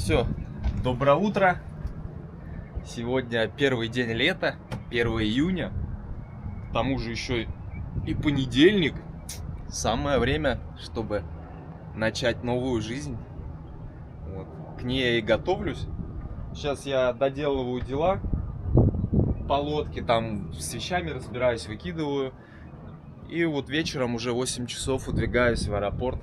Все, доброе утро. Сегодня первый день лета, 1 июня. К тому же еще и понедельник. Самое время, чтобы начать новую жизнь. Вот. К ней я и готовлюсь. Сейчас я доделываю дела по лодке, там с вещами разбираюсь, выкидываю. И вот вечером уже 8 часов выдвигаюсь в аэропорт.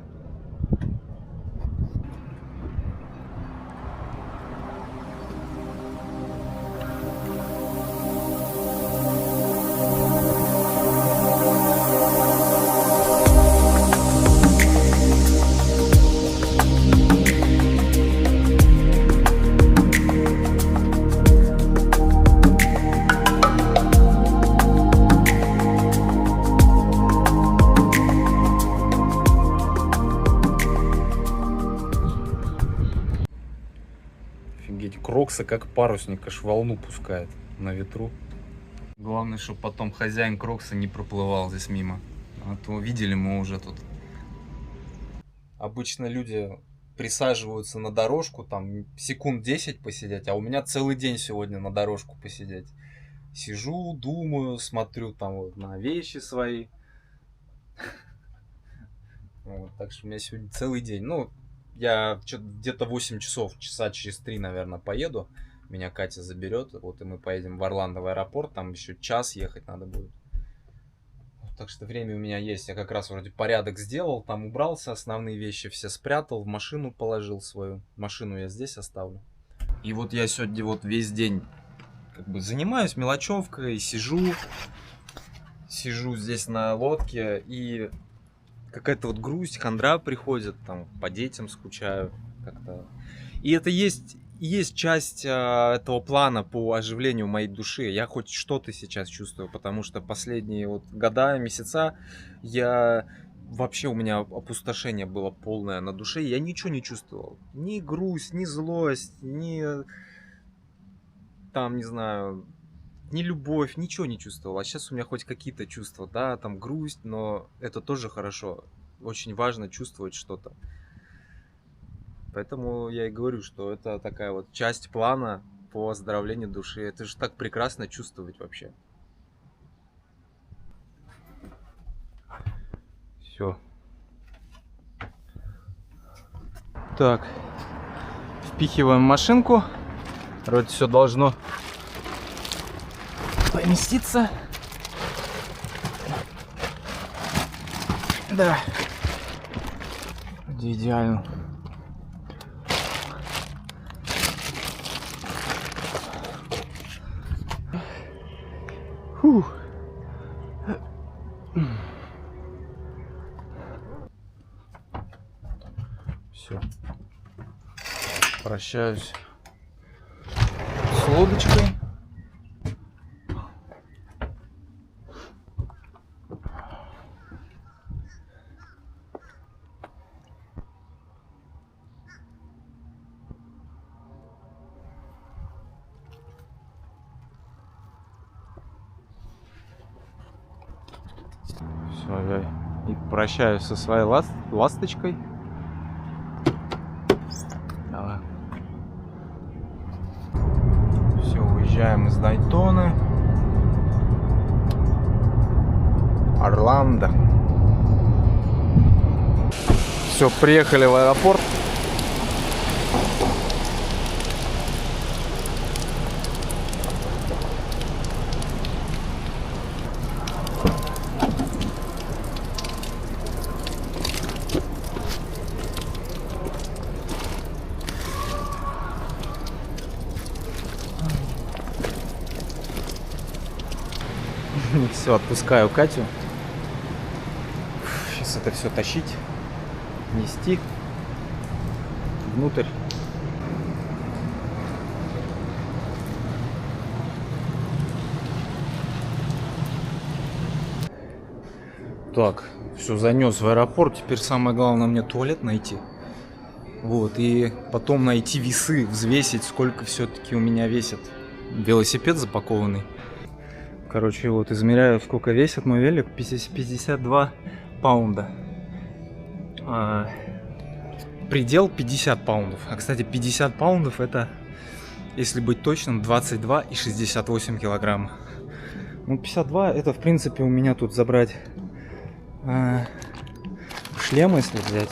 Офигеть, кроксы как парусник, аж волну пускает на ветру. Главное, чтобы потом хозяин крокса не проплывал здесь мимо. А то видели мы уже тут. Обычно люди присаживаются на дорожку, там секунд 10 посидеть, а у меня целый день сегодня на дорожку посидеть. Сижу, думаю, смотрю там вот на вещи свои. Вот, так что у меня сегодня целый день. Ну, я где-то 8 часов, часа через 3, наверное, поеду. Меня Катя заберет. Вот и мы поедем в Орландо, в аэропорт. Там еще час ехать надо будет. Вот, так что время у меня есть. Я как раз вроде порядок сделал. Там убрался, основные вещи все спрятал, в машину положил свою. Машину я здесь оставлю. И вот я сегодня вот весь день как бы занимаюсь мелочевкой, сижу здесь на лодке, и какая-то вот грусть, хандра приходит, там по детям скучаю как-то. И это есть часть этого плана по оживлению моей души. Я хоть что-то сейчас чувствую, потому что последние вот года, месяца у меня опустошение было полное на душе, я ничего не чувствовал. Ни грусть, ни злость, ни там, не знаю, ни любовь, ничего не чувствовал. А сейчас у меня хоть какие-то чувства, да, там грусть, но это тоже хорошо. Очень важно чувствовать что-то. Поэтому я и говорю, что это такая вот часть плана по оздоровлению души. Это же так прекрасно чувствовать вообще. Все. Так. Впихиваем машинку. Вроде все должно поместиться. Да. Идеально. Фух. Все. Прощаюсь с лодочкой. Все, я и прощаюсь со своей ласточкой. Давай. Все, уезжаем из Дайтоны. Орландо. Все, приехали в аэропорт. Все, отпускаю Катю. Сейчас это все тащить, нести внутрь. Так, все занес в аэропорт. Теперь самое главное мне туалет найти. Вот, и потом найти весы, взвесить, сколько все-таки у меня весит велосипед запакованный. Короче, вот измеряю, сколько весит мой велик. 52 паунда. предел 50 паундов. А, кстати, 50 паундов это, если быть точным, 22,68 килограмм. Ну, 52 это, в принципе, у меня тут забрать шлем, если взять.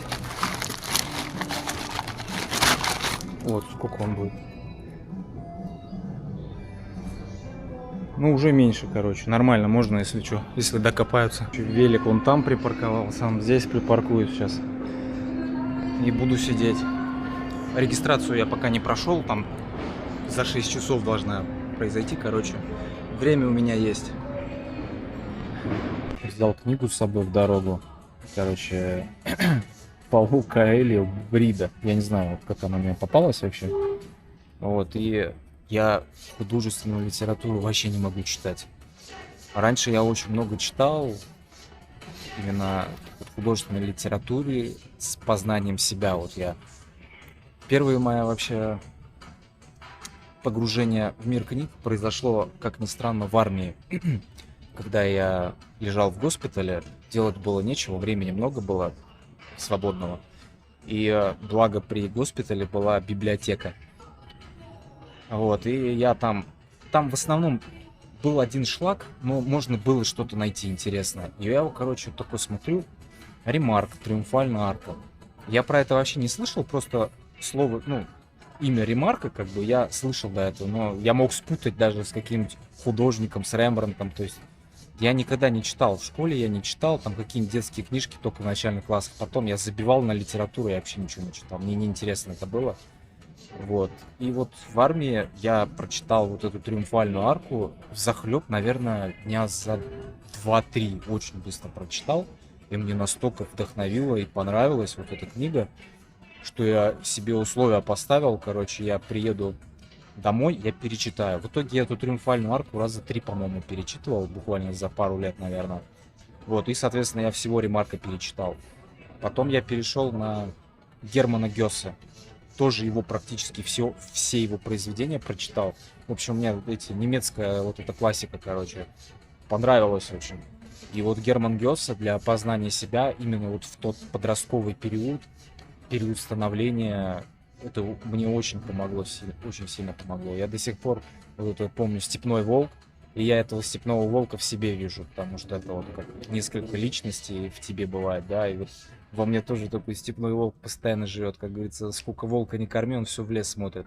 Вот, сколько он будет. Ну, уже меньше, короче. Нормально, можно, если что, если докопаются. Велик он там припарковался, он здесь припаркует сейчас. И буду сидеть. Регистрацию я пока не прошел, там за 6 часов должна произойти, короче. Время у меня есть. Взял книгу с собой в дорогу. Короче, Пауло Коэльо «Брида». Я не знаю, как она мне попалась вообще. Вот, и я художественную литературу вообще не могу читать. Раньше я очень много читал именно в художественной литературе с познанием себя. Вот я... Первое мое вообще погружение в мир книг произошло, как ни странно, в армии. Когда я лежал в госпитале, делать было нечего, времени много было свободного. И благо при госпитале была библиотека. Вот, и я там в основном был один шлак, но можно было что-то найти интересное. И я, короче, такой смотрю, Ремарк, Триумфальная арка. Я про это вообще не слышал, просто слово, ну, имя Ремарка, как бы, я слышал до этого, но я мог спутать даже с каким-нибудь художником, с Рембрандтом, то есть я никогда не читал, в школе я не читал, там какие-нибудь детские книжки только в начальных классах, потом я забивал на литературу, я вообще ничего не читал, мне неинтересно это было. Вот. И вот в армии я прочитал вот эту Триумфальную арку взахлеб, наверное, дня за 2-3. Очень быстро прочитал. И мне настолько вдохновила и понравилась вот эта книга, что я себе условия поставил. Короче, я приеду домой, я перечитаю. В итоге я эту Триумфальную арку раза 3, по-моему, перечитывал, буквально за пару лет, наверное. Вот. И, соответственно, я всего Ремарка перечитал. Потом я перешел на Германа Гёсе. Тоже его практически все его произведения прочитал. В общем, мне эти немецкая вот эта классика, короче, понравилась очень. И вот Герман Гёсе для познания себя именно вот в тот подростковый период становления, это мне очень помогло, очень сильно помогло. Я до сих пор вот это помню «Степной волк», и я этого степного волка в себе вижу, потому что это вот как несколько личностей в тебе бывает, да, и вот во мне тоже такой степной волк постоянно живет, как говорится, сколько волка не корми, он все в лес смотрит.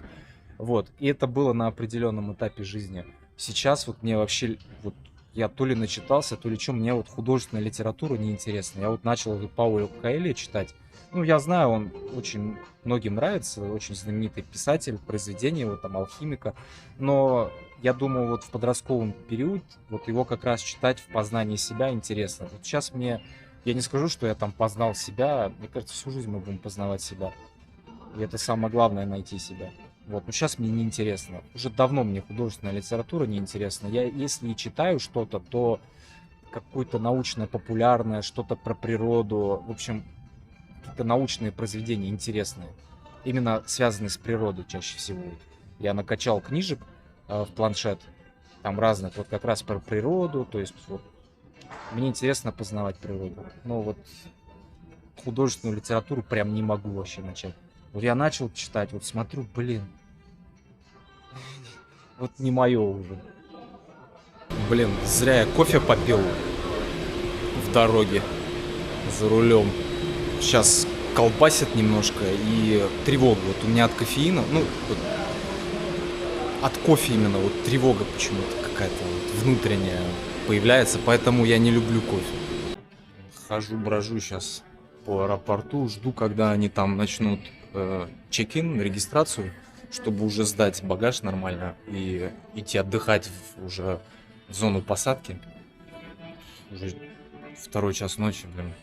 Вот, и это было на определенном этапе жизни. Сейчас вот мне вообще, вот я то ли начитался, то ли что, мне вот художественная литература неинтересна. Я вот начал Пауло Коэльо читать. Ну, я знаю, он очень многим нравится, очень знаменитый писатель, произведение его там «Алхимика», но я думаю, вот в подростковом период вот его как раз читать в познании себя интересно. Вот сейчас мне... Я не скажу, что я там познал себя. Мне кажется, всю жизнь мы будем познавать себя. И это самое главное — найти себя. Вот, но сейчас мне неинтересно. Уже давно мне художественная литература неинтересна. Я, если и читаю что-то, то какое-то научное, популярное, что-то про природу. В общем, какие-то научные произведения интересные. Именно связанные с природой чаще всего. Я накачал книжек в планшет. Там разных, вот как раз про природу. То есть вот мне интересно познавать природу. Но вот художественную литературу прям не могу вообще начать. Вот я начал читать, вот смотрю, блин. Вот не мое уже. Блин, зря я кофе попил в дороге за рулем. Сейчас колбасит немножко и тревога. Вот у меня от кофеина, ну, вот, от кофе именно вот тревога почему-то какая-то вот внутренняя появляется, поэтому я не люблю кофе. Хожу, брожу сейчас по аэропорту, жду, когда они там начнут чек-ин, регистрацию, чтобы уже сдать багаж нормально и идти отдыхать уже в зону посадки. Уже 2 час ночи, блин.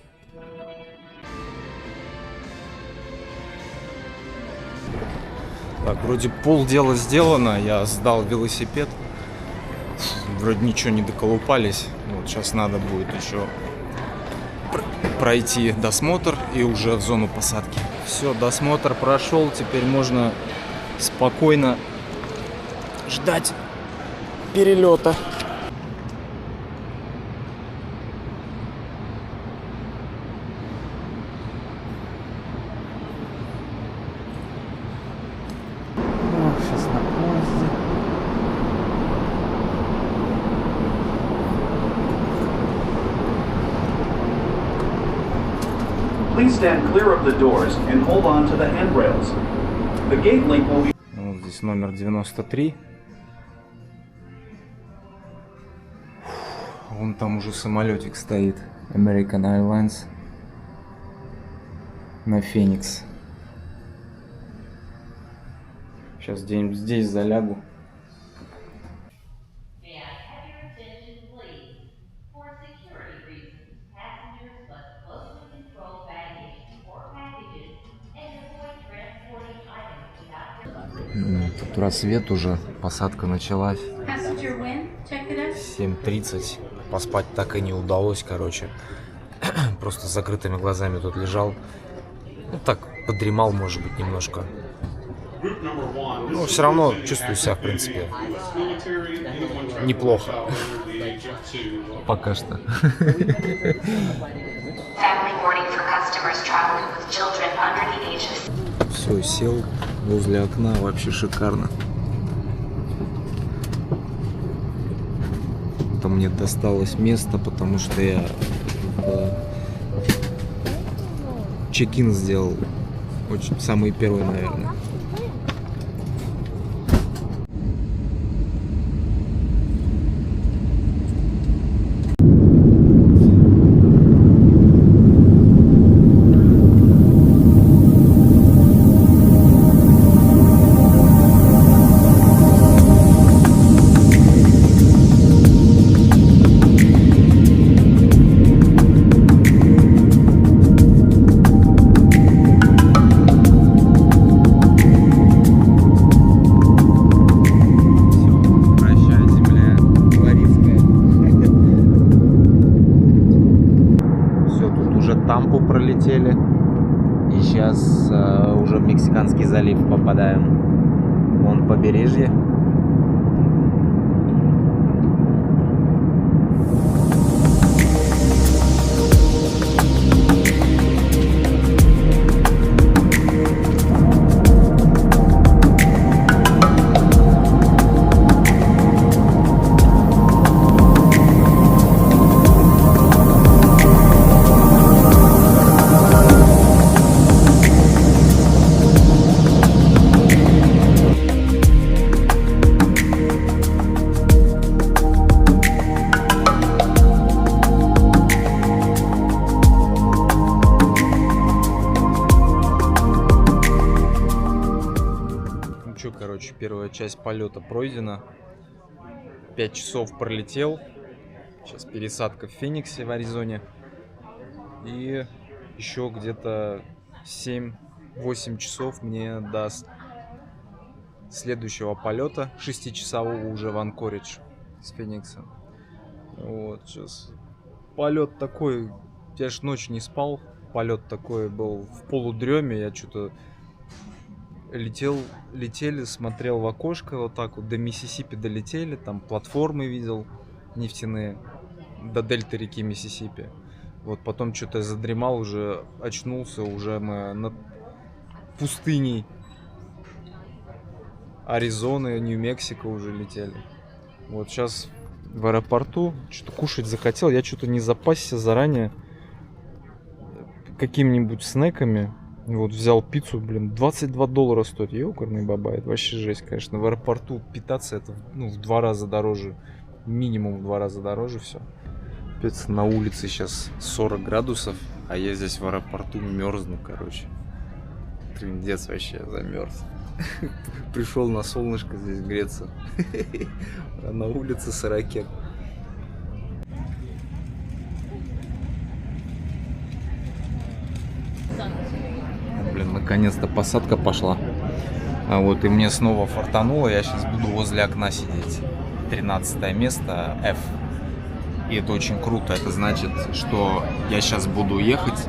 Так, вроде полдела сделано, я сдал велосипед. Вроде ничего не доколупались. Вот сейчас надо будет еще пройти досмотр и уже в зону посадки. Все, досмотр прошел, теперь можно спокойно ждать перелета. Please stand clear of the doors and hold on to the handrails. The gate link will be... Вот здесь номер 93. Вон там уже самолетик стоит. American Airlines. На Феникс. Сейчас где-нибудь здесь залягу. Тут рассвет уже, посадка началась. 7:30. Поспать так и не удалось, короче. Просто с закрытыми глазами тут лежал. Ну так, подремал, может быть, немножко. Но все равно чувствую себя, в принципе, неплохо. Пока что. Все, сел возле окна, вообще шикарно. Там мне досталось место, потому что я чек-ин сделал. Очень самый первый, наверное. Тампу пролетели и сейчас уже в Мексиканский залив попадаем. Вон побережье. Короче, первая часть полета пройдена. 5 часов пролетел. Сейчас пересадка в Фениксе в Аризоне. И еще где-то 7-8 часов мне даст следующего полета, 6-часового уже в Анкоридж с Феникса. Вот, сейчас полет такой, я ж ночь не спал. Полет такой был в полудреме, я что-то летели, смотрел в окошко, вот так вот до Миссисипи долетели, там платформы видел нефтяные, до дельты реки Миссисипи. Вот потом что-то задремал, уже очнулся, уже мы над пустыней Аризоны, Нью-Мексико уже летели. Вот сейчас в аэропорту, что-то кушать захотел, я что-то не запасся заранее какими-нибудь снеками. Вот взял пиццу, блин, $22 стоит, ёкарный бабай, это вообще жесть, конечно. В аэропорту питаться это, ну, в 2 раза дороже, минимум в 2 раза дороже все. Капец, на улице сейчас 40 градусов, а я здесь в аэропорту мерзну, короче. Трындец вообще, замерз. Пришел на солнышко здесь греться, а на улице 40. Блин, наконец-то посадка пошла. А вот и мне снова фартануло. Я сейчас буду возле окна сидеть. 13 место, F. И это очень круто. Это значит, что я сейчас буду ехать,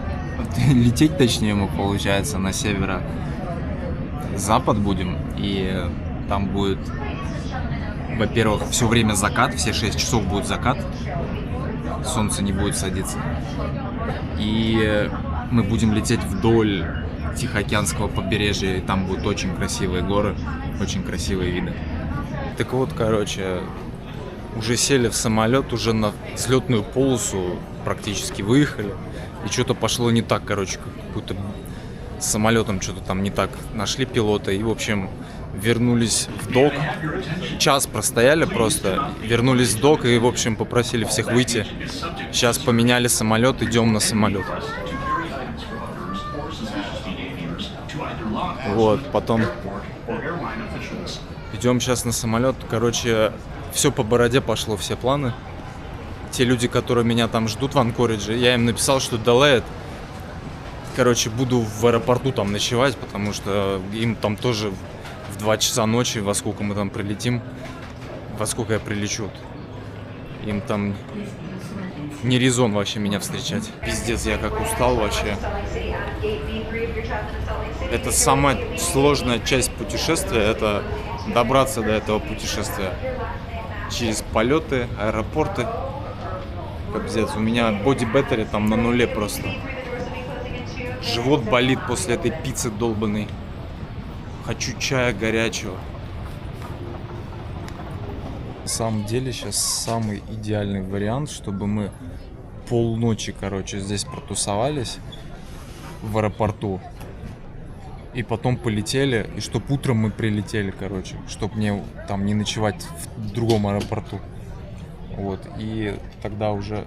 лететь точнее мы, получается, на северо-запад будем. И там будет, во-первых, все время закат, все 6 часов будет закат. Солнце не будет садиться. И мы будем лететь вдоль Тихоокеанского побережья, и там будут очень красивые горы, очень красивые виды. Так вот, короче, уже сели в самолет, уже на взлетную полосу практически выехали. И что-то пошло не так, короче, какой-то с самолетом что-то там не так. Нашли пилота и, в общем, вернулись в док. Час простояли просто, вернулись в док и, в общем, попросили всех выйти. Сейчас поменяли самолет, идем на самолет. Вот, потом идем сейчас на самолет. Короче, все по бороде пошло, все планы. Те люди, которые меня там ждут в Анкоридже, я им написал, что delayed. Короче, буду в аэропорту там ночевать, потому что им там тоже в 2 часа ночи, во сколько мы там прилетим, во сколько я прилечу. Им там не резон вообще меня встречать. Пиздец, я как устал вообще. Это самая сложная часть путешествия, это добраться до этого путешествия. Через полеты, аэропорты. Капздец, у меня body battery там на нуле просто. Живот болит после этой пиццы долбаной. Хочу чая горячего. На самом деле сейчас самый идеальный вариант, чтобы мы полночи, короче, здесь протусовались в аэропорту. И потом полетели, и чтоб утром мы прилетели, короче. Чтоб мне там не ночевать в другом аэропорту. Вот, и тогда уже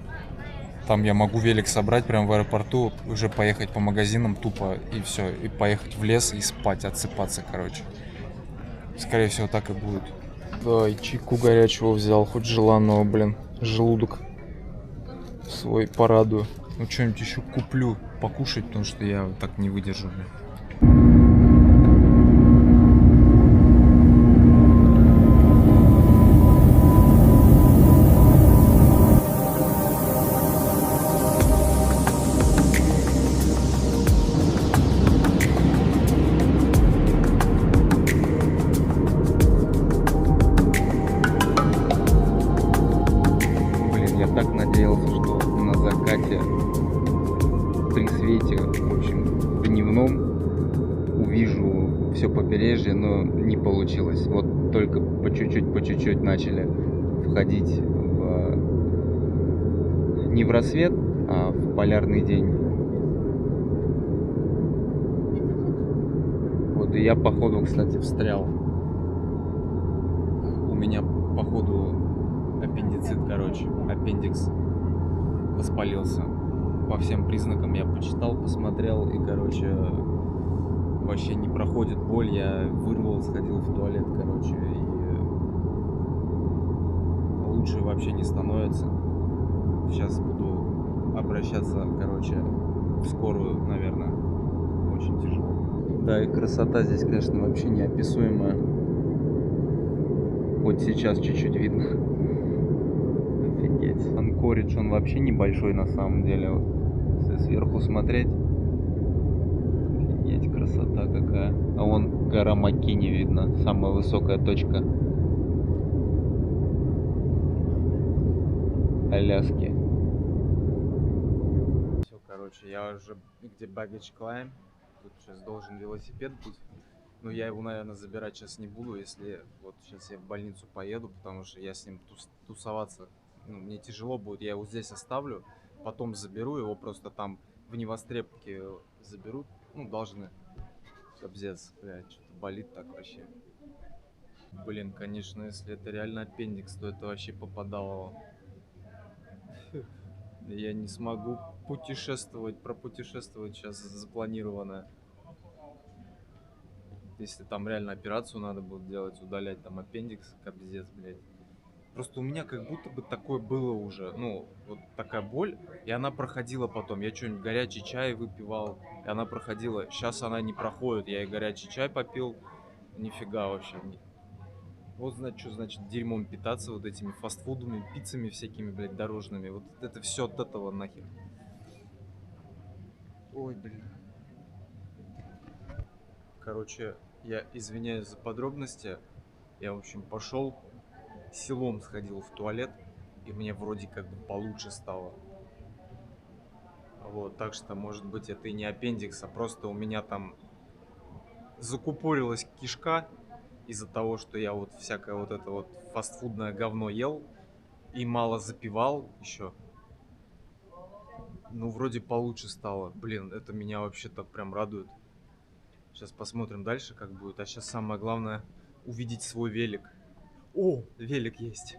там я могу велик собрать прямо в аэропорту, уже поехать по магазинам тупо, и все, и поехать в лес и спать, отсыпаться, короче. Скорее всего, так и будет. Да, и чайку горячего взял, хоть желанного, блин, желудок свой порадую. Ну, что-нибудь еще куплю покушать, потому что я так не выдержу, блин. Так надеялся, что на закате при свете, в общем, дневном увижу все побережье, но не получилось. Вот только по чуть-чуть начали входить не в рассвет, а в полярный день. Вот и я походу, кстати, встрял. У меня походу аппендицит, короче, аппендикс воспалился. По всем признакам я почитал, посмотрел, и, короче, вообще не проходит боль. Я вырвал, сходил в туалет, короче, и лучше вообще не становится. Сейчас буду обращаться, короче, в скорую, наверное. Очень тяжело. Да, и красота здесь, конечно, вообще неописуемая. Вот сейчас чуть-чуть видно. Офигеть. Анкоридж, он вообще небольшой на самом деле. Вот, если сверху смотреть. Офигеть, красота какая. А вон гора Маккини видно. Самая высокая точка Аляски. Все, короче, я уже где baggage claim. Тут сейчас должен велосипед быть. Но я его, наверное, забирать сейчас не буду, если вот сейчас я в больницу поеду, потому что я с ним тусоваться, ну, мне тяжело будет. Я его здесь оставлю, потом заберу его, просто там в невостребке заберут. Ну, должны. Капздец, блядь, что-то болит так вообще. Блин, конечно, если это реально аппендикс, то это вообще попадало. Я не смогу пропутешествовать сейчас запланированное. Если там реально операцию надо будет делать, удалять там аппендикс, капздец, блядь. Просто у меня как будто бы такое было уже, ну, вот такая боль, и она проходила потом. Я что-нибудь горячий чай выпивал, и она проходила. Сейчас она не проходит, я и горячий чай попил, нифига вообще. Вот, значит, что значит дерьмом питаться, вот этими фастфудами, пиццами всякими, блядь, дорожными. Вот это все от этого нахер. Ой, блин. Короче, я извиняюсь за подробности. Я, в общем, пошел, селом сходил в туалет, и мне вроде как бы получше стало. Вот, так что, может быть, это и не аппендикс, а просто у меня там закупорилась кишка из-за того, что я вот всякое вот это вот фастфудное говно ел и мало запивал еще. Ну, вроде получше стало. Блин, это меня вообще так прям радует. Сейчас посмотрим дальше, как будет. А сейчас самое главное увидеть свой велик. О, велик есть.